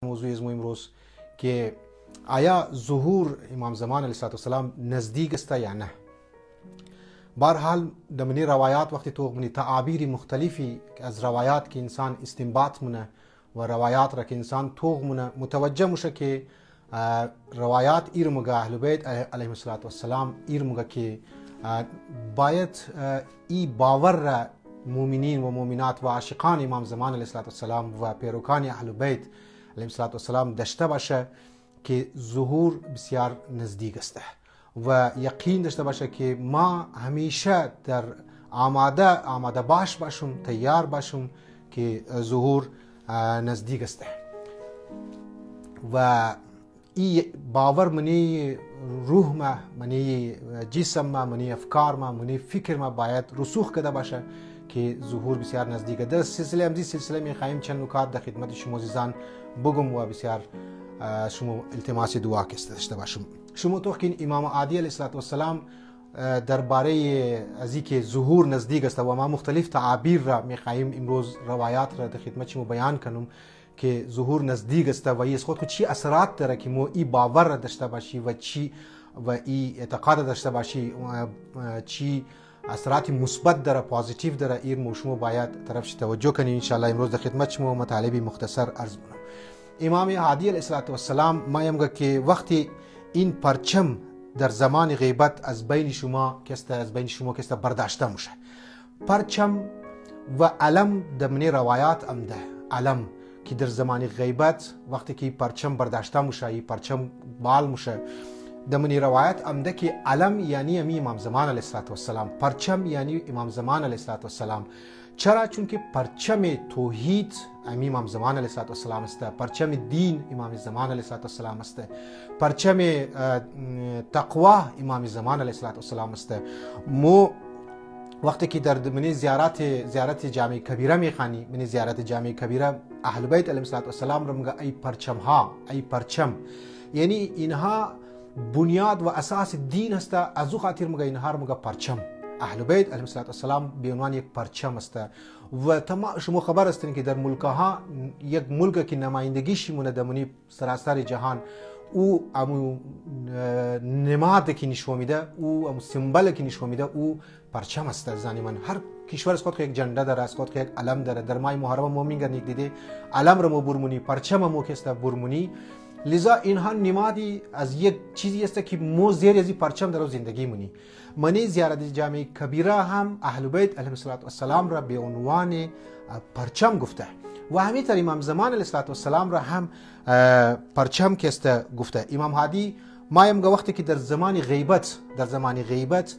موضوع از ما امروز که آیا ظهور امام زمان علیه السلام نزدیک است یا نه. بهرحال در منی روایات وقتی تو منی تعابیر مختلفی از روایات که انسان استنباط مونه و روایات را که انسان توغ مونه متوجه موشه که روایات ایر مگه اهل بیت علیهم السلام ایر مگه که باید ای باور را مؤمنین و مؤمنات و عاشقان امام زمان علیه السلام و پیروکان اهل بیت علیهم السلام داشته باشه که ظهور بسیار نزدیک است و یقین داشته باشه که ما همیشه در آماده باشم تیار باشم که ظهور نزدیک است و این باور منی روح ما منی جسم ما منی افکار ما منی فکر ما باید رسوخ کرده باشه که ظهور بسیار نزدیک است. در سلسله امروزی سلسله می‌خواهیم چند نکات در خدمت شما عزیزان بگم و بسیار شما التماس دعا داشته باشم. شما تو که امام عادی علیه السلام درباره از اینکه ظهور نزدیک است و ما مختلف تعابیر را می‌خواهیم امروز روایات را در خدمت شما بیان کنم که ظهور نزدیک است و این خود چی اثرات داره که ما این باور را داشته باشی و چی و این اعتقاد داشته باشی چی اثرات مثبت داره پوزیتیو داره این شما باید طرفش توجه کنید. ان شاء الله امروز در خدمت شما مطالب مختصر عرض کنم. امام عادی علیه السلام ما میگه که وقتی این پرچم در زمان غیبت از بین شما که برداشته میشه پرچم و علم در من روایات آمده علم که در زمان غیبت وقتی که پرچم برداشته میشه پرچم بال میشه در من روایت آمده که علم یعنی امام زمان علیه السلام پرچم یعنی امام زمان علیه السلام. چرا؟ چون که پرچم توحید امام زمان علیه السلام است، پرچم دین امام زمان علیه السلام است، پرچم تقوا امام زمان علیه السلام است. مو وقتی که در من زیارت جامع کبیره میخوانی من زیارت جامع کبیره اهل بیت علیهم السلام را میگه ای پرچم ها ای پرچم یعنی اینها بنیاد و اساس دین است. از او خاطر میگه اینها را میگه پرچم. اهل بیت علیهم السلام به عنوان یک پرچم است و تمام شما خبر هستین که در ملک‌ها یک ملک که نمایندگیش مونه در سراسر جهان او امو نماد که نشون میده او امو سمبل که نشون میده او پرچم است. زنی من هر کشور از خود یک جنده داره از خود یک علم داره. در ماه محرم ما میگن یک دیده علم رو برمونی پرچم مو که است برمونی. لذا اینها نمادی از یک چیزی است که مو زیر از این پرچم در زندگی مونی. منی زیارت جامع کبیره هم اهل بیت علیهم السلام را به عنوان پرچم گفته و همینطور امام زمان علیه السلام را هم پرچم که است گفته. امام هادی ما میگه وقتی که در زمان غیبت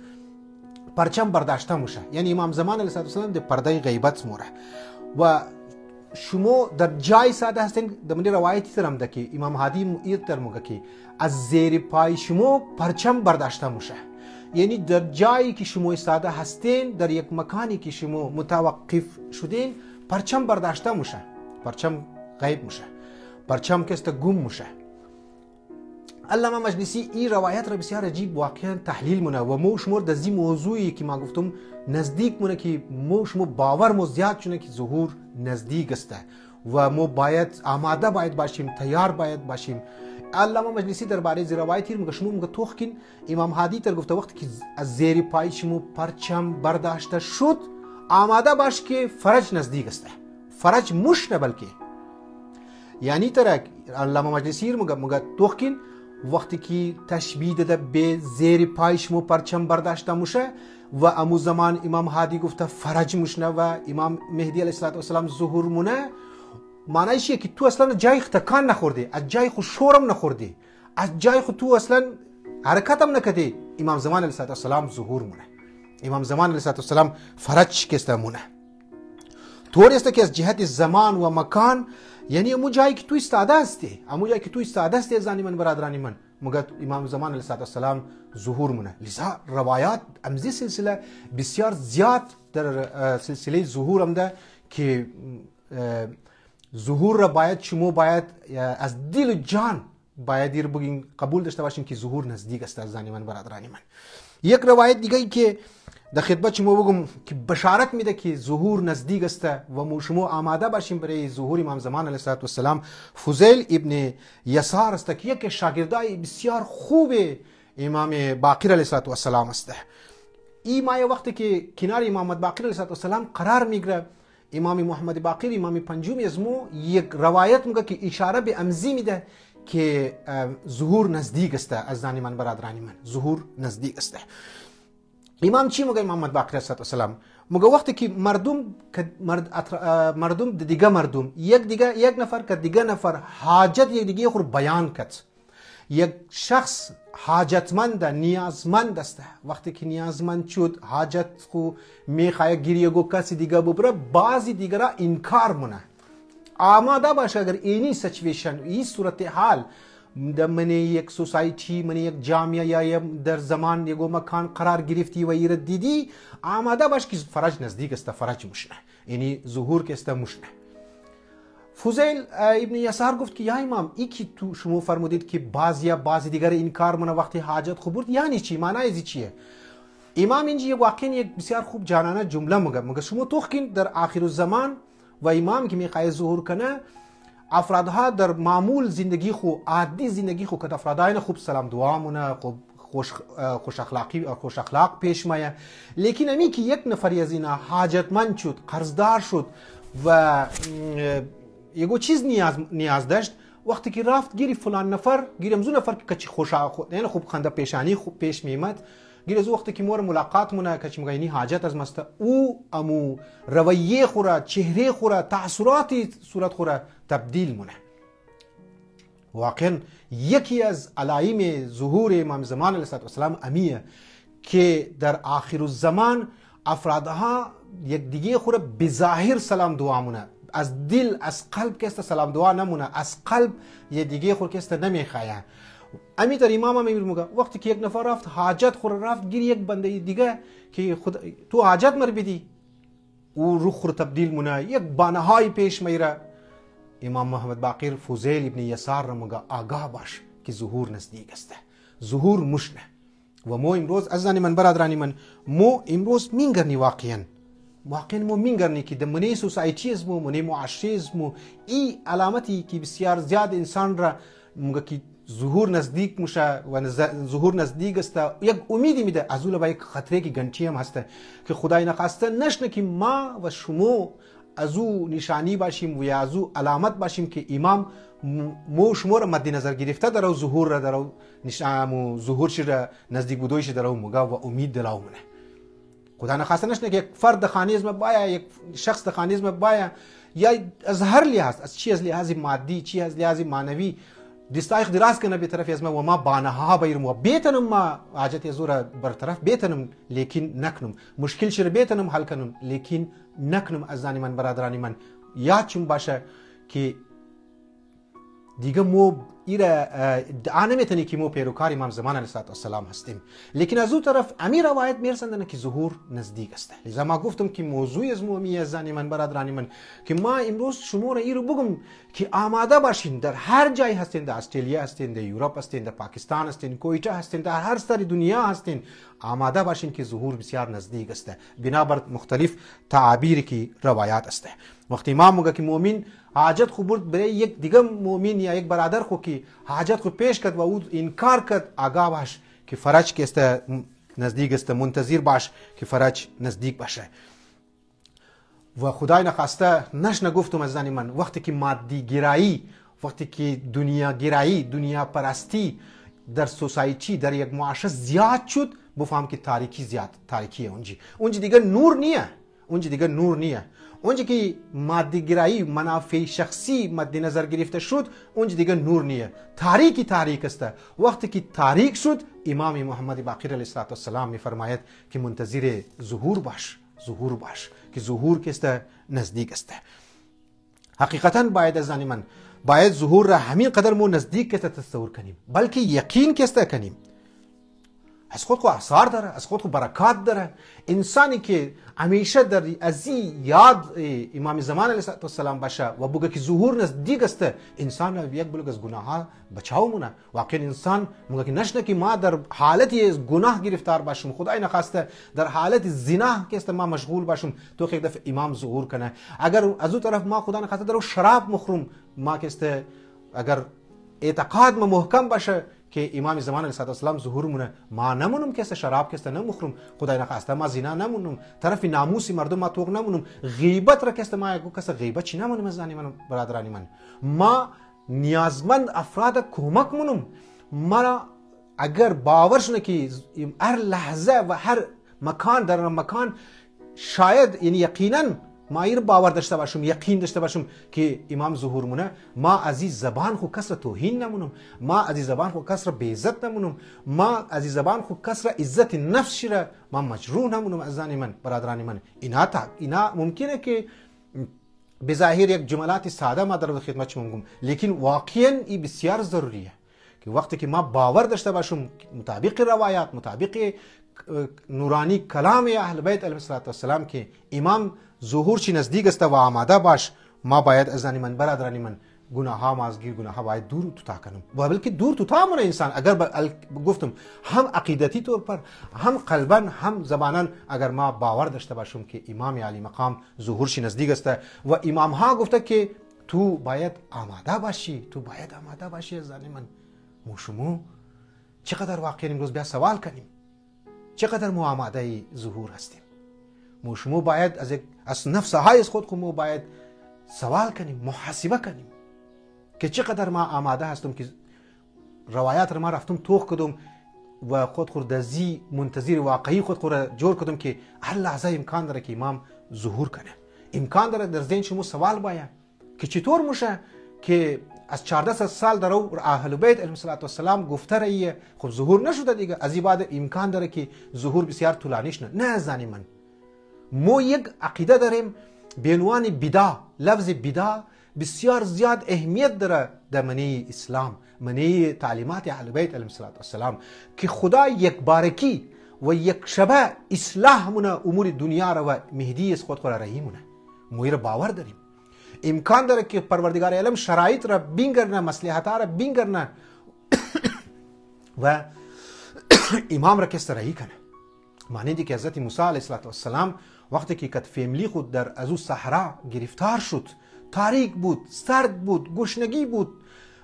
پرچم برداشته میشه یعنی امام زمان علیه السلام در پرده غیبت موره و شما در جای ساده هستین. در من روایتی ترم ده که امام هادی ایتر میگه که از زیر پای شما پرچم برداشته میشه یعنی در جایی که شما ساده هستین در یک مکانی که شما متوقف شدین پرچم برداشته میشه پرچم غیب میشه پرچم که است گم میشه. علامه مجلسی این روایت را بسیار عجیب واقعا تحلیل مونه و مو شما در این موضوعی که ما گفتم نزدیک مونه که مو شما باور مو زیاد شونه که ظهور نزدیک است و مو باید آماده باید باشیم تیار باید باشیم. علامه مجلسی درباره زیر روایتی میگه شما میگه توخکین امام هادی تر گفته وقتی که از زیر پای شما پرچم برداشته شد آماده باش که فرج نزدیک است. فرج مش نه بلکه یعنی تر علامه مجلسی میگه توخکین وقتی که تشبیه داده به زیر پای شما پرچم برداشته میشه و امو زمان امام هادی گفته فرج مشنه و امام مهدی علیه السلام ظهور مونه معنیش که تو اصلا جای تکان نخورده از جای خود شورم نخورده از جای خود تو اصلا حرکتم نکرده امام زمان علیه السلام ظهور مونه امام زمان علیه السلام فرج کسته مونه طوری است که از جهت زمان و مکان یعنی امو جایی که تو استعده هستی زنی من برادرانی من مگه امام زمان علیه السلام ظهور مونه. لذا روایات امزی سلسله بسیار زیاد در سلسله ظهور آمده که ظهور را باید شما باید از دل و جان باید دیر بگین قبول داشته باشین که ظهور نزدیک است از زنی من برادرانی من. یک روایت دیگه ای که در خدمت شما بگم که بشارت میده که ظهور نزدیک است و ما شما آماده باشیم برای ظهور امام زمان علیه السلام. فضیل ابن یسار است که یک شاگردای بسیار خوب امام باقر علیه السلام است. این ما وقتی که کنار امام باقر علیه السلام قرار میگیره، امام محمد باقر امام پنجم از ما یک روایت میگه که اشاره به امضی میده که ظهور نزدیک است. از زن من برادران من، ظهور نزدیک است. امام چی میگه؟ محمد باقر علیه السلام میگه وقتی که مردم دیگه مردم یک نفر که دیگه نفر حاجت یک دیگه خود بیان کرد، یک شخص حاجتمند نیازمند است، وقتی که نیازمند شد حاجت خو میخواه گریه گو کسی دیگه ببره، بعضی دیگرها انکار مونه. آماده باشه اگر اینی سچویشن، این صورت حال من یک سوسایتی، من یک جامعه یا در زمان یک مکان قرار گرفتی و ایرد دیدی، آماده باش که فرج نزدیک است، فرج مشنه، یعنی ظهور که است مشنه. فضیل ابن یسار گفت که یا امام، ای که تو شما فرمودید که بعضی دیگر انکار منه وقتی حاجت خبرد، یعنی چی؟ معنی ازی چیه؟ امام اینجا واقعا یک بسیار خوب جانانه جمله مگه شما توخین در آخر الزمان و امام که میخواه ظهور کنه، افرادها در معمول زندگی خو، عادی زندگی خو که افرادهای خوب سلام دعا مونه، خوش اخلاق پیش میه، لیکن امی که یک نفری از اینا حاجتمند شد، قرضدار شد و یگو چیز نیاز داشت، وقتی که رفت گیری فلان نفر، گیری امزو نفر که کچی یعنی خوب خنده پیشانی خوب پیش میمد، گیری از وقتی که مور ملاقات مونه کچی مگه اینی حاجت از مسته، او امو رویه خوره، چهره خوره، تأثیراتی صورت خوره تبدیل مونه. واقعا یکی از علائم ظهور امام زمان علیه السلام امیه که در آخر الزمان افرادها یک دیگه خوره بظاهر سلام دعا مونه، از دل از قلب که است سلام دعا نمونه، از قلب یه دیگه خور که است نمیخواه. امیتر امام هم میگه وقتی که یک نفر رفت حاجت خور رفت گیر یک بنده دیگه که خود تو حاجت مر بدی، او روح خور تبدیل مونه، یک بانهای پیش میره. امام محمد باقر فضیل ابن یسار را میگه آگاه باش که ظهور نزدیک است، ظهور مشنه. و ما امروز عزیزان من برادران من، ما امروز مینگرنی واقعا ما مینگرنی که در منی سوسایتی از ما، منی معاشره از ما، این علامتی که بسیار زیاد انسان را میگه که ظهور نزدیک میشه و ظهور نزدیک است، یک امیدی میده. از اون با یک خطره کی گنتی هم هسته که خدای نخواسته نشنه که ما و شما از او نشانی باشیم و یا از او علامت باشیم که امام مو شما را مد نظر گرفته در او ظهور را، در او نشان ظهور شده نزدیک بودویش در او مگا و امید دلاومنه. خدا نخواسته نشنه که یک فرد خانیزم بایا، یک شخص خانیزم بایا، یا از هر لحاظ، از چی از لحاظ مادی، چی از لحاظ معنوی دستایق دراز کنه به طرف از ما و ما بانها بیرم و بیتنم ما حاجت زور برطرف بیتنم، لیکن نکنم مشکل شر بیتنم حل کنم، لیکن نکنم. از زن من برادران من یاد چون باشه که دیگه مو ایره ادعا نمیتونی که مو پیروکار امام زمان علیه السلام هستیم، لیکن از اون طرف امی روایت میرسندن که ظهور نزدیک است. لذا ما گفتم که موضوع از مومی از زن من برادران من که ما امروز شما را ای رو بگم که آماده باشین، در هر جای هستین، در استرالیا هستین، در یوروپ هستین، در پاکستان هستین، کویته هستین، در هر سر دنیا هستین، آماده باشین که ظهور بسیار نزدیک است بنابر مختلف تعابیری که روایات است. وقتی امام میگه که مؤمن حاجت خو برد برای یک دیگه مؤمن یا یک برادر خو که حاجت خو پیش کرد و او انکار کرد، آگاه باش که فرج که است نزدیک است، منتظر باش که فرج نزدیک باشه. و خدای نخواسته نشنه گفتم از زن من وقتی که مادی گرایی، وقتی که دنیا گرایی، دنیا پرستی در سوسایتی، در یک معاشره زیاد شد، بفهم که تاریکی زیاد، تاریکیه اونجی دیگه نور نیه، اونجی دیگه نور نیه. اونجا که مادی گرایی، منافع شخصی مد نظر گرفته شد، اونجا دیگه نور نیه، تاریک است. وقتی که تاریک شد، امام محمد باقر علیه السلام میفرماید که منتظر ظهور باش که ظهور که است نزدیک است. حقیقتا باید از زن من باید ظهور را همین قدر مو نزدیک که تصور کنیم، بلکه یقین که است کنیم. از خود خو آثار داره، از خود خو برکات داره. انسانی که همیشه در از یاد امام زمان علیه السلام باشه و بگه که ظهور نزدیک است، انسان یک بلوگ از گناه ها بچاو مونه. واقعا انسان میگه که نشنه که ما در حالتی از گناه گرفتار باشیم، خدای نخواسته در حالت زنا که است ما مشغول باشیم، تو یک دفعه امام ظهور کنه. اگر از اون طرف ما خدا نخواسته در شراب مخروم ما که است، اگر اعتقاد ما محکم باشه که امام زمان علیه السلام ظهور مونه، ما نمونم که شراب که نمخورم، خدای نخواسته ما زنا نمونم، طرف ناموس مردم ما توق نمونم، غیبت را که ما یکو کس غیبت چی نمونم. زنی من برادرانی من، ما نیازمند افراد کمک مونم. ما اگر باور شونه که هر لحظه و هر مکان در مکان شاید یعنی یقینا ما ایر باور داشته باشم، یقین داشته باشم که امام ظهور مونه، ما از این زبان خو کس را توهین نمونم، ما از این زبان خو کس را بے عزت نمونم، ما از این زبان خو کس را عزت نفس را ما مجروح نمونم. عزیزان من برادران من، اینا ممکنه که به ظاهر یک جملات ساده ما در خدمت شما میگم، لیکن واقعا این بسیار ضروریه که وقتی که ما باور داشته باشم مطابق روایات، مطابق نورانی کلام اهل بیت علیهم السلام که امام ظهور چی نزدیک است و آماده باش، ما باید از من برادرانی من گناه ها مازگیر گناه ها باید دور توتا کنم. و بلکه دور توتا مونه انسان اگر گفتم هم عقیدتی طور پر، هم قلبا، هم زبانا، اگر ما باور داشته باشم که امام علی مقام ظهور چی نزدیک است و امام ها گفته که تو باید آماده باشی، تو باید آماده باشی. از من شما چقدر واقعا امروز بیا سوال کنیم، چقدر ما آماده ظهور هستیم؟ شما باید از نفس های از خود ما باید سوال کنیم، محاسبه کنیم که چقدر ما آماده هستم که روایات را ما رفتم توخ کدم و خود خردازی منتظر واقعی خود خود جور کدم که هر لحظه امکان داره که امام ظهور کنه. امکان داره در ذهن شما سوال باید که چطور میشه که از 1400 سال در او اهل بیت علیهم السلام گفته رهیه، خب ظهور نشده دیگه، از این بعد امکان داره که ظهور بسیار طولانیش نه زنی من. ما یک عقیده داریم به عنوان بدع. لفظ بدع بسیار زیاد اهمیت داره در منی اسلام، منی تعلیمات اهل بیت علیهم السلام که خدا یک بارکی و یک شبه اصلاح مونه امور دنیا را و مهدی از خود رهی مونه. ما را باور داریم امکان داره که پروردگار عالم شرایط را بینگرنه، مصلحت را بینگرنه و امام را کس رهی کنه. مانندی که حضرت موسی علیه السلام وقتی که کت فیملی خود در از او صحرا گرفتار شد، تاریک بود، سرد بود، گشنگی بود،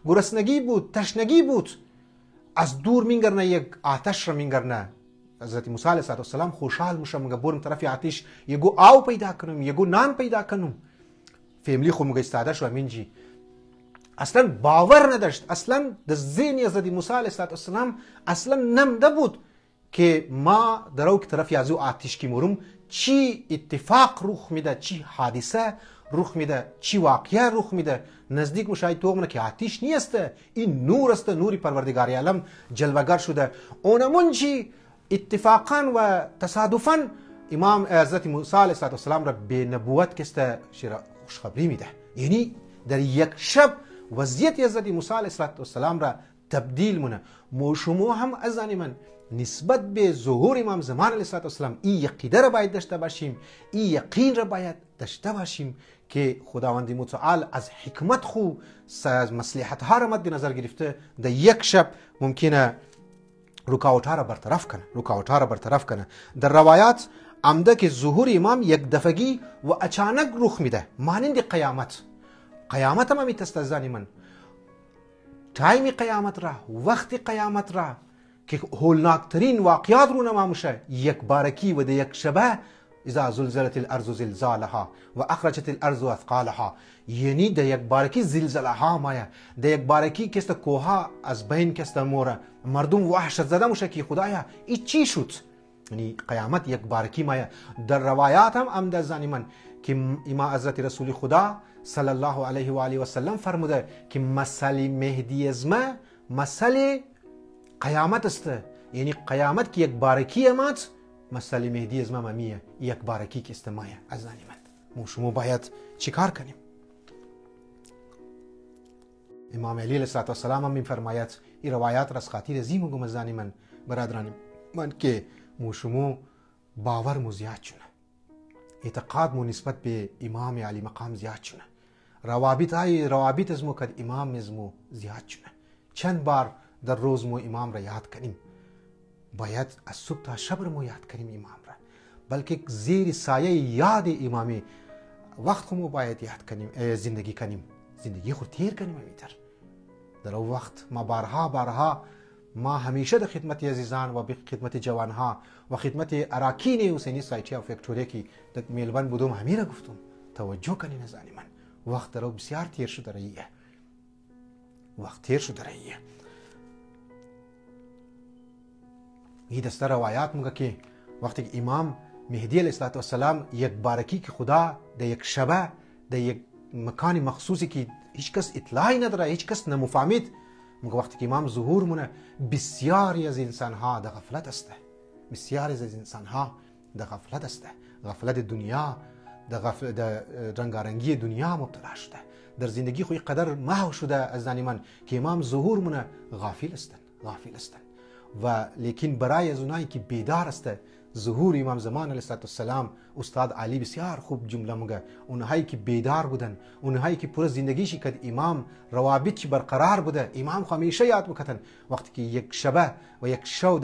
گرسنگی بود، تشنگی بود، از دور مینگرنه یک آتش را مینگرنه. حضرت موسی علیه السلام خوشحال میشه، میگه برم طرف آتش یگو آب پیدا کنم، یگو نان پیدا کنم. فیملی خود میگه استاده شو امینجی اصلا باور نداشت، اصلا در ذهن حضرت موسی علیه السلام اصلا نمده بود که ما در او طرف از او آتش کی مرم چی اتفاق رخ میده، چی حادثه رخ میده، چی واقعه رخ میده. نزدیک مشاهد توقمونه که آتش نیست، این نور است، نوری پروردگار عالم جلوگر شده. اونمون چی اتفاقا و تصادفا امام حضرت موسی علیه السلام را به نبوت کسته خوشخبری میده. یعنی در یک شب وضعیت حضرت موسی علیه السلام را تبدیل مونه. شما هم از من نسبت به ظهور امام زمان علیه السلام این عقیده را باید داشته باشیم، این یقین را باید داشته باشیم که خداوند متعال از حکمت خو از مصلحت ها را مد نظر گرفته در یک شب ممکنه رکاوت ها را برطرف کنه. در روایات آمده که ظهور امام یک دفعگی و اچانک رخ میده، مانند قیامت هم میتستزانی من تایم قیامت را، وقت قیامت را که هولناکترین واقعات رو نما میشه یک بارکی و در یک شبه اذا زلزلت الارض زلزالها و اخرجت الارض اثقالها. یعنی در یک بارکی زلزله ها مایه، در یک بارکی کست کوها از بین کست موره، مردم وحشت زده میشه که خدایا این چی شد. یعنی قیامت یک بارکی مایه. در روایات هم آمده زنی من که امام حضرت رسول خدا صلی الله علیه و آله و سلم فرموده که مثل مهدی ازمه مثل قیامت است. یعنی قیامت که یک بارکی امات، مثل مهدی ازمه ممیه یک بارکی که استمایه. از زنی من شما باید چیکار کنیم؟ امام علی علیه السلام هم میفرماید، این روایات را از خاطر زی میگم از زنی من برادرانم، من که موشمو باور مو زیاد شونه، اعتقاد مو نسبت به امام علی مقام زیاد شونه، روابط از مو کد امام از مو زیاد شونه. چند بار در روز مو امام را یاد کنیم، باید از صبح تا شب مو یاد کنیم امام را، بلکه زیر سایه یاد امامی وقت خو مو باید یاد کنیم، زندگی کنیم، زندگی خو تیر کنیم. امیتر در او وقت ما بارها ما همیشه در خدمت عزیزان و به خدمت جوانها و خدمت اراکین حسینی سایتی و فکتوری که در میلبن بودم همین را گفتم. توجه کنین از من، وقت در او بسیار تیر شده رهیه، وقت تیر شده رهیه. این دسته روایات میگه که وقتی که امام مهدی علیه السلام یک بارکی که خدا در یک شبه در یک مکان مخصوصی که هیچ کس اطلاعی نداره، هیچ کس نمفهمید، میگه وقتی که امام ظهور مونه بسیاری از انسانها در غفلت است، بسیاری از انسانها در غفلت است، غفلت دنیا، در رنگارنگی دنیا مبتلا شده، در زندگی خوی قدر محو شده از زن من که امام ظهور مونه غافل هستند. و لیکن برای از اونایی که بیدار است، ظهور امام زمان علیه السلام استاد علی بسیار خوب جمله میگه، اونهایی که بیدار بودن، اونهایی که پر زندگیشی کد امام روابط برقرار بوده، امام همیشه یاد میکردن وقتی که یک شبه و یک شو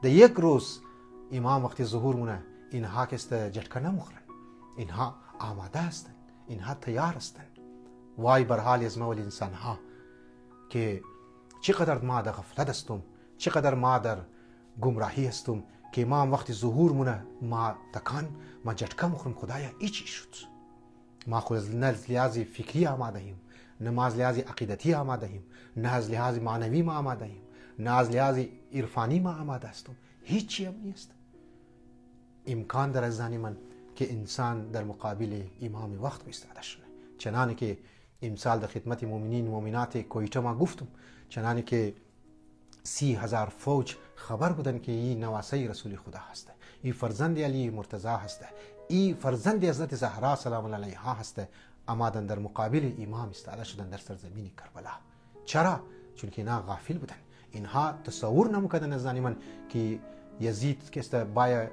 در یک روز امام وقتی ظهور مونه، اینها که است جټکه نمخورن، اینها آماده هستند، اینها تیار هستند. وای بر حال از ما و انسانها که چقدر ما در غفلت هستم، چقدر ما در گمراهی هستم که امام وقتی ظهور مونه ما تکان، ما جټکه مخورم، خدایا ای چی شد؟ ما خود نه از لحاظ فکری آماده ایم، نه از لحاظ عقیدتی آماده ایم، نه از لحاظ معنوی ما آماده ایم، نه از لحاظ عرفانی ما آماده هستم، هیچی هم نیست. امکان در از زن من که انسان در مقابل امام وقت ایستاده شده، چنانه که امسال در خدمت مؤمنین مؤمنات کویته ما گفتم، چنانه که 30,000 فوج خبر بودن که این نواسه رسول خدا هسته، این فرزند علی مرتضی هسته، این فرزند حضرت زهرا سلام الله علیها هسته، آمدن در مقابل امام ایستاده شدن در سرزمین کربلا. چرا؟ چون که اینا غافل بودن، اینها تصور نمیکردن از زن من که یزید که است باید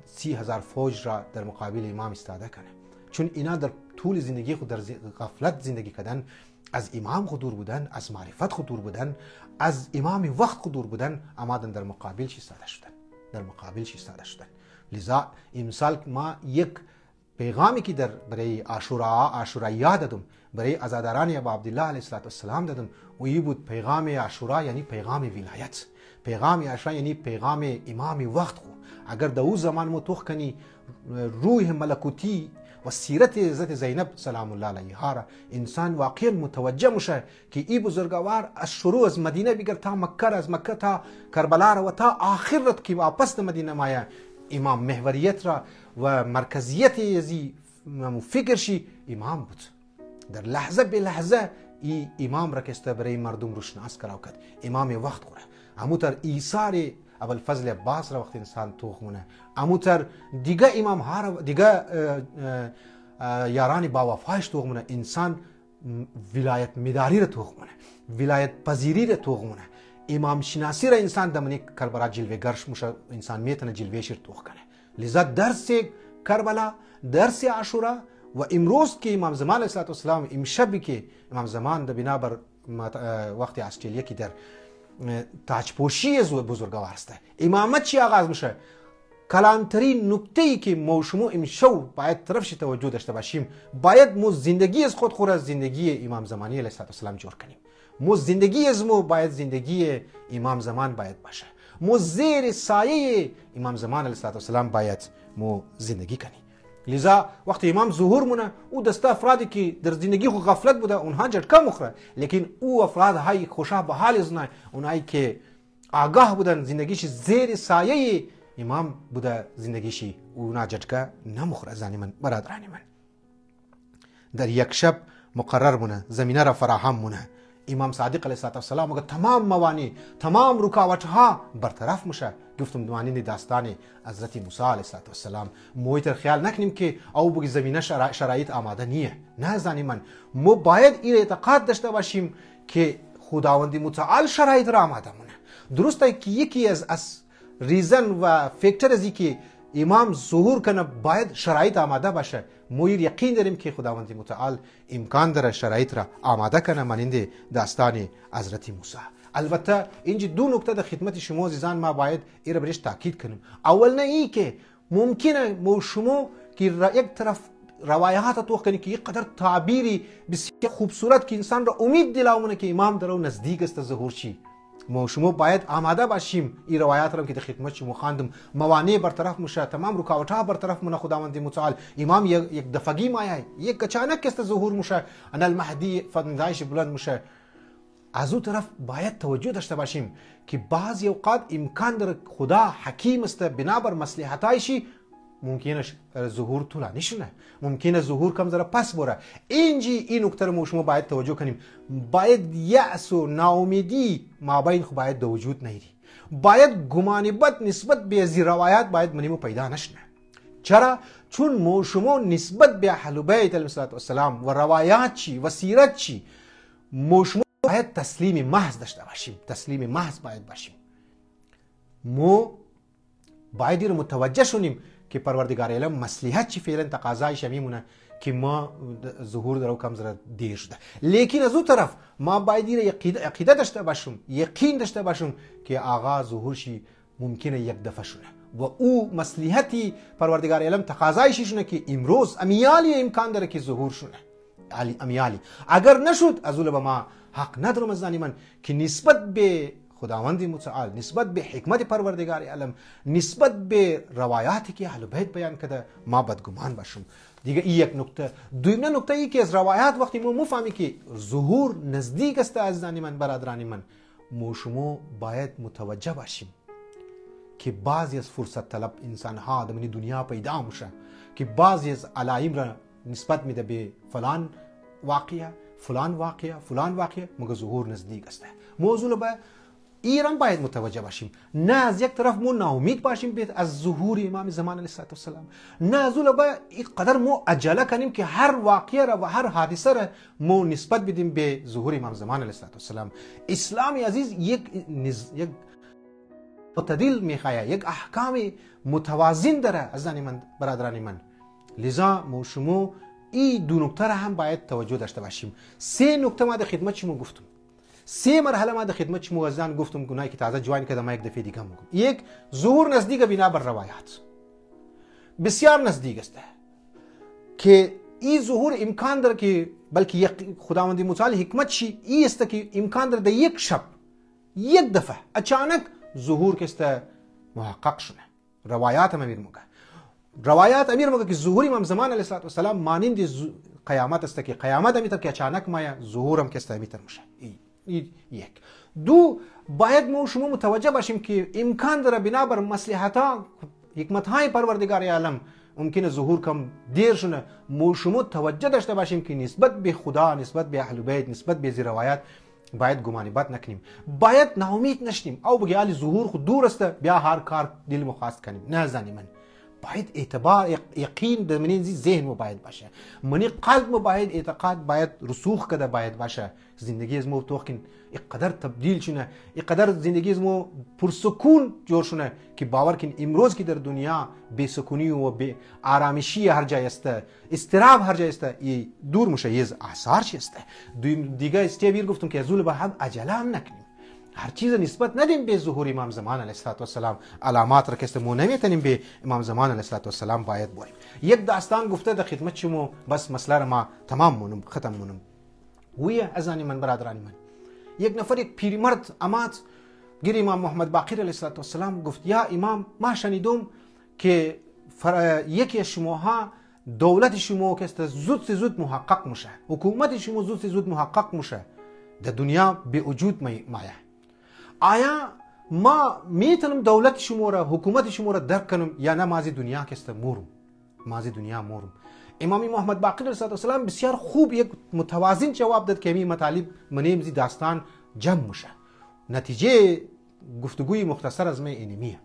30,000 فوج را در مقابل امام ایستاده کنه، چون اینا در طول زندگی خود در غفلت زندگی کردن، از امام خود دور بودن، از معرفت خود دور بودن، از امام وقت خود دور بودن، آمدن در مقابل ایستاده شدن، در مقابل ایستاده شدن. لذا امسال ما یک پیغامی که برای عاشورا یاد دادم، برای عزاداران ابا عبدالله علیه السلام دادم، و این بود پیغام عاشورا یعنی پیغام ولایت، پیغام عاشورا یعنی پیغام امام وقت خو. اگر در او زمان ما توخ کنی روح ملکوتی و سیرت حضرت زینب سلام الله علیها را، انسان واقعا متوجه میشه که این بزرگوار از شروع از مدینه بگر تا مکه، از مکه تا کربلا را و تا آخر را که واپس مدینه مایا، امام محوریت را و مرکزیت ازی فکرشی امام بود. در لحظه به لحظه این امام را که برای مردم روشناس کراو کرد، امام وقت خوره. همونطور ایثار ابوالفضل عباس را وقتی انسان توخ مونه، همونطور دیگه امام ها را، دیگه یاران با وفایش توخ مونه، انسان ولایت مداری را توخ مونه، ولایت پذیری را توخ مونه، امام شناسی را انسان دمنی کربلا جلوه گرش موشه، انسان میتونه جلوه شیر توخ کنه. لذا درس کربلا، درس عاشورا و امروز که امام زمان علیه السلام، امشبی که امام زمان در بنابر وقت استرالیا که در تاجپوشی از بزرگوار است، امامت چی آغاز میشه؟ کلانترین نکته ای که ما شما امشو باید طرفش توجه داشته باشیم، باید مو زندگی از خود خور از زندگی امام زمانی علیه السلام جور کنیم. مو زندگی از مو باید زندگی امام زمان باید باشه، مو زیر سایه امام زمان علیه السلام باید مو زندگی کنیم. لذا وقتی امام ظهور مونه، او دسته افرادی که در زندگی خود غفلت بوده اونها جټکه مخوره، لیکن او افراد های خوشا به حال از اونایی که آگاه بودن زندگیش زیر سایه امام بوده، زندگیشی اونا جټکه نمخوره. زنی من، برادرانی من، در یک شب مقرر مونه، زمینه را فراهم مونه، امام صادق علیه السلام اگر تمام موانی، تمام رکاوٹ ها برطرف میشه. گفتم دوانین داستان حضرت موسی علیه السلام، مویتر خیال نکنیم که او بگی زمینه شرایط آماده نیه. نه زنی من، ما باید این اعتقاد داشته باشیم که خداوند متعال شرایط را آماده مونه. درسته که یکی از ریزن و فکتر از که امام ظهور کنه باید شرایط آماده باشه. ما یقین داریم که خداوند متعال امکان داره شرایط را آماده کنه مانند داستان حضرت موسی. البته اینجا دو نکته در خدمت شما عزیزان ما باید این را برش تاکید کنیم. اول نه این که ممکنه ما شما که یک طرف روایات تو کنی که یک قدر تعبیری بسیار خوبصورت که انسان را امید دلاونه که امام در اون نزدیک است ظهور چی. ما شما باید آماده باشیم این روایات را که در خدمت شما خواندم موانع برطرف میشه، تمام رکاوٹ‌ها برطرف منه خداوند متعال. امام یک دفعگی مایه، یک اچانک است ظهور میشه، ان المهدی فندایش بلند میشه. از اون طرف باید توجه داشته باشیم که بعضی اوقات امکان داره خدا حکیم است بنابر مصلحتایشی ممکنه ظهور طولانی شونه، ممکنه ظهور کم ذره پس بره. این نکته رو شما باید توجه کنیم. باید یأس و ناامیدی مابین خو باید دو وجود نیری. باید گمان بد نسبت به از روایات باید منیمو پیدا نشنه. چرا؟ چون ما شما نسبت به اهل بیت علیهم السلام و روایات چی و سیرت چی ما شما باید تسلیم محض داشته باشیم. تسلیم محض باید باشیم. ما باید رو متوجه شونیم که پروردگار عالم مصلحت چی فعلا تقاضایش میمونه که ما ظهور درو کم زره دیر شده. لیکن از اون طرف ما باید عقیده داشته باشیم، یقین داشته باشیم که آغا ظهور شی ممکنه یک دفعه شونه و او مصلحتی پروردگار عالم تقاضایش شونه که امروز امیالی امکان داره که ظهور شونه. امیالی اگر نشد از اول به ما حق ندارم از من که نسبت به خداوند متعال، نسبت به حکمت پروردگار عالم، نسبت به روایاتی که اهل بیت بیان کرده ما بدگمان باشیم. دیگه این یک نکته. دوم نکته ای که از روایات وقتی ما مفهمی که ظهور نزدیک است عزیزان من، برادران من، ما شما باید متوجه باشیم که بعضی از فرصت طلب انسان ها در دنیا پیدا میشه که بعضی از علائم را نسبت میده به فلان واقعه، فلان واقعه، فلان واقعه، مگر ظهور نزدیک است. موضوع به ایران باید متوجه باشیم. نه از یک طرف ما ناامید باشیم از ظهور امام زمان علیه السلام، نه از اون به این قدر ما عجله کنیم که هر واقعه را و هر حادثه را ما نسبت بدیم به ظهور امام زمان علیه السلام. اسلام عزیز یک معتدل میخواه، یک احکام متوازن داره عزیزان من، برادران من. لذا ما شما این دو نکته را هم باید توجه داشته باشیم. سه نکته ما در خدمت شما گفتم، سه مرحله ما در خدمت شما عزیزان گفتم، گناهی که تازه جوین کردم ما یک دفعه دیگه میگم. یک، ظهور نزدیک بنا بر روایات، بسیار نزدیک است که این ظهور امکان داره که بلکه خداوند متعال حکمت چی این است که امکان داره در یک شب یک دفعه اچانک ظهور که است محقق شونه. روایات امیر میگه، روایات امیر میگه که ظهور امام زمان علیه السلام مانند قیامت است که قیامت امیتر که اچانک ما ظهورم که است امیتر میشه. یک. دو، باید ما شما متوجه باشیم که امکان داره بنابر مصلحت‌ها حکمت‌های پروردگار عالم ممکنه ظهور کم دیر شونه. ما شما توجه داشته باشیم که نسبت به خدا، نسبت به اهل بیت، نسبت به زی روایات باید گمان بد نکنیم، باید ناامید نشیم او بگی علی ظهور خود دور است بیا هر کار دل مخواست کنیم. نه زنی من، باید اعتبار یقین در منی ذهن ما باید باشه، منی قلب ما باید اعتقاد باید رسوخ کده باید باشه. زندگی از ما توقین اقدر تبدیل شونه، اقدر زندگی از ما پرسکون جور شونه که باور کن امروز که در دنیا بے سکونی و بے آرامشی هر جای است، استراب هر جای است، ای دور میشه. یه آثار چی است؟ دیگه استیبیر گفتم که ازول به هم عجله هم نکنیم، هر چیز نسبت ندیم به ظهور امام زمان علیه السلام. علامات را که ما نمیتونیم به امام زمان علیه السلام باید بریم. یک داستان گفته در خدمت شما، بس مسئله را ما تمام مونم ختم مونم. ویه ازانی من، برادرانی من، یک نفر یک پیرمرد امات گیر امام محمد باقر علیه السلام گفت یا امام ما شنیدم که یکی از شماها دولت شما که است زود محقق میشه، حکومت شما زود محقق میشه، در دنیا به وجود مایه. آیا ما میتونم دولت شما را، حکومت شما را درک کنم یا نه؟ مازی دنیا که است مورم، مازی دنیا مورم. امام محمد باقر علیه السلام بسیار خوب یک متوازن جواب داد که می مطالب منیم زی داستان جمع میشه. نتیجه گفتگوی مختصر از من اینمیه.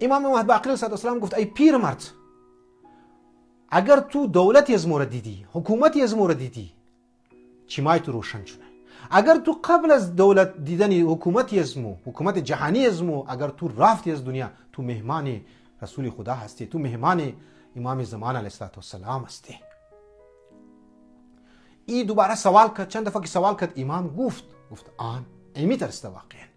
امام محمد باقر علیه السلام گفت ای پیرمرد، اگر تو دولتی از ما را دیدی، حکومتی از ما را دیدی، چیمای تو روشن شونه. اگر تو قبل از دولت دیدن حکومتی ازمو، حکومت جهانی ازمو، اگر تو رفتی از دنیا، تو مهمان رسول خدا هستی، تو مهمان امام زمانه علیه السلام هستی. این دوباره سوال کرد، چند دفعه که سوال کرد امام گفت آن ایمی ترسته واقعا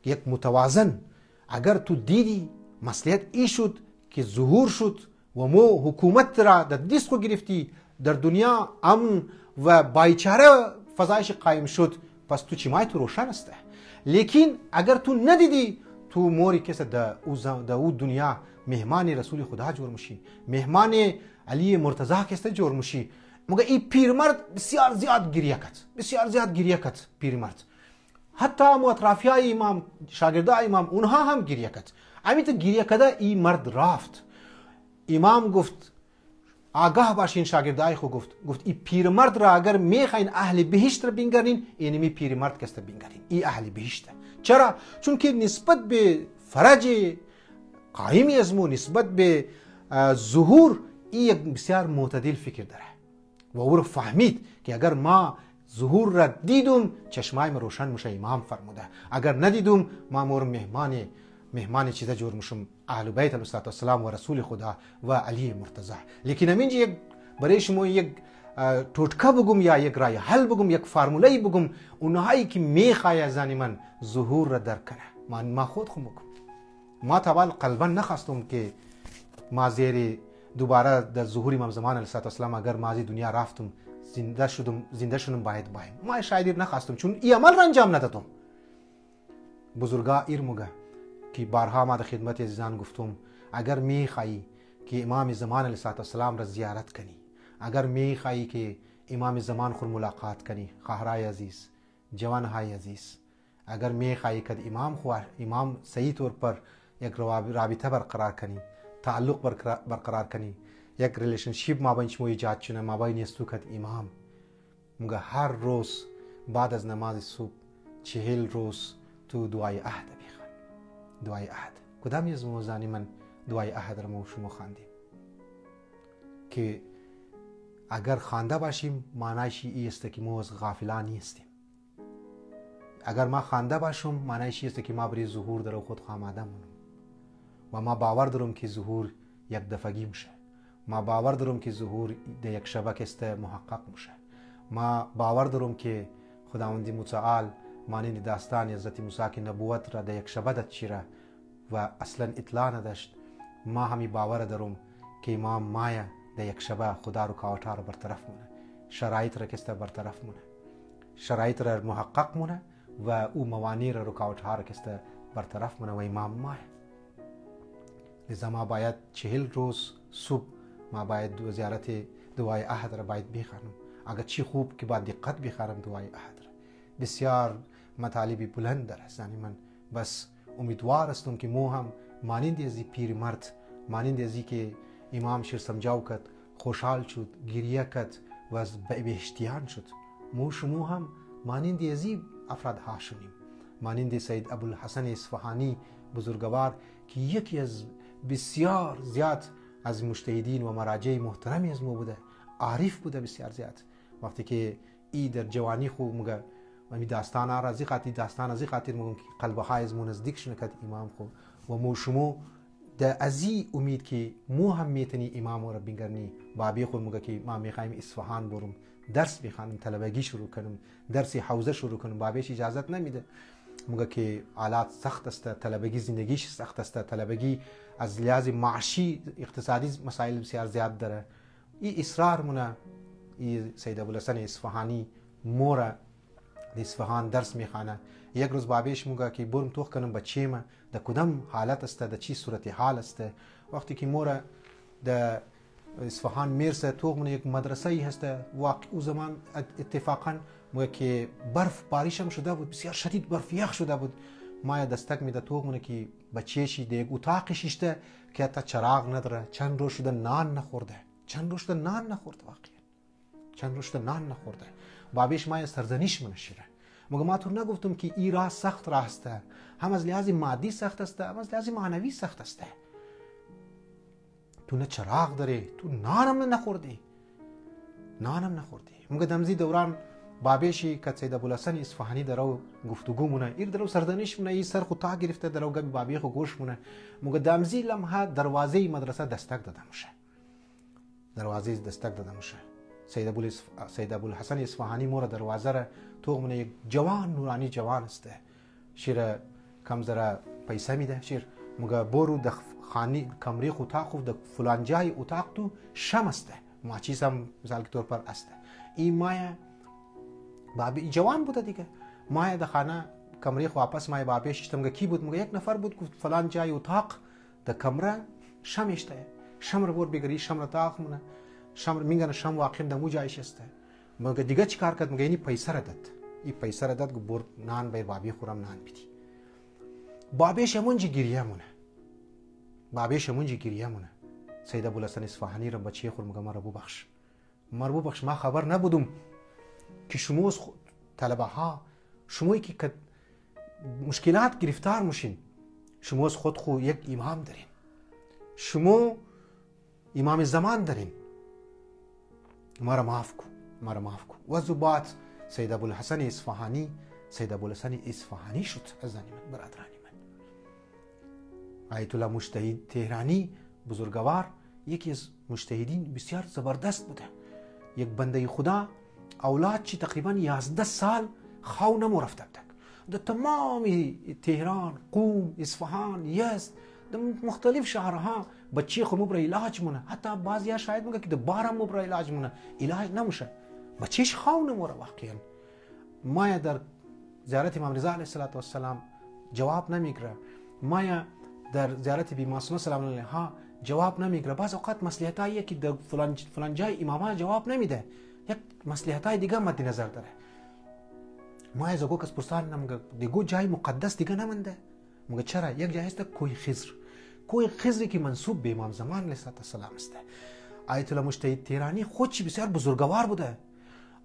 یک متوازن. اگر تو دیدی مصلحت ای شد که ظهور شد و مو حکومت را در دست خود گرفتی، در دنیا امن و بایچاره فضایش قایم شد، پس تو چیمای تو روشن است. لیکن اگر تو ندیدی، تو موری کس در او دنیا مهمان رسول خدا جور مشی، مهمان علی مرتضی کس جور مشی. مگه این پیرمرد بسیار زیاد گریه کرد، بسیار زیاد گریه کرد پیرمرد. حتی اطرافیای امام، شاگردای امام، اونها هم گریه کرد. امیت گریه کرده این مرد رفت. امام گفت آگاه باشین شاگردای خو، گفت این پیرمرد را اگر میخواین اهل بهشت را بینگرین، اینمی پیرمرد کس بینگرین، این اهل بهشته. چرا؟ چون که نسبت به فرج قائمی ازمو، نسبت به ظهور، این یک بسیار معتدل فکر داره و او رو فهمید که اگر ما ظهور را دیدم چشمای ما روشن میشه. امام فرموده اگر ندیدم ما مور مهمان چیزا جور میشم، اهل بیت علیه السلام و رسول خدا و علی مرتضی. لیکن همینجا یک برای شما یک ټوټکه بگم یا یک رای حل بگم، یک فرموله بگم، اونهایی که میخواه زنی من ظهور را درک کنه. ما خود خو بگم، ما طبعا قلبا نخواستم که ما زیر دوباره در ظهور امام زمان علیه السلام اگر ما از دنیا رفتم زنده شدم باید ما شاید نخواستم، چون این عمل را انجام ندادم. بزرگا ایرموگه که بارها ما در خدمت عزیزان گفتم، اگر میخوایی که امام زمان علیه السلام را زیارت کنی، اگر میخوایی که امام زمان خود ملاقات کنی، خواهرای عزیز، جوانهای عزیز، اگر میخوایی که امام صحیح طور پر یک رابطه برقرار کنی، تعلق برقرار کنی، یک ریلیشنشیپ مابین شما ایجاد شونه، مابین استوکت امام، مگه هر روز بعد از نماز صبح 40 روز تو دعای عهد بخوان. دعای عهد کدام از موزانی من دعای عهد را شما خواندیم که اگر خوانده باشیم معنیش این است که ما از غافلان نیستیم. اگر ما خوانده باشم معنیش این است که ما برای ظهور در خود آماده مونم و ما باور دارم که ظهور یک دفعگی میشه. ما باور دارم که ظهور در یک شبکه است محقق میشه. ما باور دارم که خداوند متعال مانند داستان حضرت موسی که نبوت را در یک شبه داد چیره و اصلا اطلاع نداشت. ما همی باور دارم که امام مایا در یک شبه خدا رو کاوتا رو برطرف مونه، شرایط را کسته برطرف مونه، شرایط را محقق مونه و او موانع را رکاوت ها را کسته برطرف مونه و امام مایا. لذا ما باید 40 روز صبح ما باید زیارت دعای عهد را باید بخوانم. اگر چی خوب که با دقت بخوانم دعای عهد را. بسیار مطالب بلند داره. یعنی من بس امیدوار هستم که مو هم مانند از پیرمرد، مانند از که امام شیر سمجاو کرد، خوشحال شد، گریه کرد و از بهشتیان شد، مو شما هم مانند از افراد ها شدیم. مانند سید ابوالحسن اصفهانی بزرگوار که یکی از بسیار زیاد از مجتهدین و مراجع محترمی از ما بوده، عارف بوده بسیار زیاد. وقتی که ای در جوانی خو مگه می داستان را از این خاطر میگم که قلبهای از ما نزدیک شونه کرد امام خو و مو شما در ازی امید که مو هم میتونی امام را بینگرنی. بابی خود میگه که ما میخوایم اصفهان برم درس بخوانم، طلبگی شروع کنم، درس حوزه شروع کنم. بابیش اجازت نمیده، میگه که حالات سخت است، طلبگی زندگیش سخت است، طلبگی از لحاظ معاشی اقتصادی مسائل بسیار زیاد داره. این اصرار مونه. این سید ابوالحسن اصفهانی مورا در اصفهان درس میخوانه. یک روز بابیش میگه که برم توخ کنم بچه ما در کدام حالت است، در چی صورت حال است. وقتی که مورا در اصفهان میرسه توخ من یک مدرسه ای هست. واقع او زمان اتفاقا میگه که برف باریش هم شده بود، بسیار شدید برف یخ شده بود. ما دستک میده توخ من که بچه‌شی در یک اتاق شیشته که حتی چراغ نداره. چند روز شده نان نخورده، چند روز شده نان نخورده، واقعا چند روز شده نان نخورده. بابیش ما سرزنش منشیره. مگه ما تو نگفتم که این راه سخت راه است، هم از لحاظ مادی سخت است، هم از لحاظ معنوی سخت است. تو نه چراغ داری، تو نانم نخوردی، نانم نخوردی. مگه دمزی دوران بابیشی که سید ابوالحسن اصفهانی درو گفتگو مونه ایر درو سردنش مونه ای سر خو تا گرفته درو گم بابی خو گوش مونه موگه دامزی لمحه دروازه مدرسه دستک داده میشه دروازه دستک داده میشه سید ابوالحسن اصفهانی مور دروازه را تو مونه یک جوان نورانی جوان است شیر کم زره پیسه میده شیر موگه برو د خانی کمری خو تا خو د فلان جای اتاق تو شم است ماچیز هم مثال کے طور پر است این مایه بابی جوان بوده دیگه مایه د خانه کمری خو واپس مایه بابی شتم کی بود مگه یک نفر بود گفت فلان جای اتاق د کمره شم اشته شم رو بر بگیری شم رو تاخ مونه شم میگن شم واقعا د مو جایش است مگه دیگه چیکار کرد مگه اینی پیسه را داد این پیسه را داد گفت بر نان بیر بابی خورم نان بیدی بابی شمونجی گریه مونه بابی شمونجی گریه مونه سید ابوالحسن اصفهانی را بچه خور مگه مرا ببخش ما خبر نبودم که شما طلبه ها شمایی که مشکلات گرفتار میشین شما از خود خو یک امام دارین شما امام زمان دارین مرا معاف کو و زبات سید ابوالحسن اصفهانی سید ابوالحسن اصفهانی شد عزیزانی من برادرانی من آیت الله مجتهد تهرانی بزرگوار یکی از مجتهدین بسیار زبردست بوده یک بنده خدا اولاد چی تقریبا 11 سال خو نمو رفته بودک در تمام تهران قوم اصفهان یزد در مختلف شهرها بچه خو مبرا علاج مونه حتی بعضی شاید میگه که در بار هم مبرا علاج مونه علاج نموشه بچهش خو نموره واقعا مایا در زیارت امام رضا علیه السلام جواب نمیگیره مایا در زیارت بی معصومه سلام علیها جواب نمیگیره بعض اوقات مصلحتاییه که در فلان جای امامها جواب نمیده یک مصلحتای دیگه مد نظر داره ما از گو کس پرسان نمگه دیگو جای مقدس دیگه نمونده مگه چرا یک جای است کوی خضری که منسوب به امام زمان علیه السلام است آیت الله مجتهد تهرانی خودش بسیار بزرگوار بوده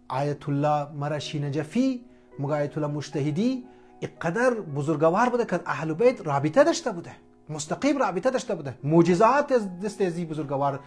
آیت الله مرشی نجفی مگه آیت الله مجتهدی اقدر بزرگوار بوده که اهل بیت رابطه داشته بوده مستقیم رابطه داشته بوده معجزات از دست ازی بزرگوار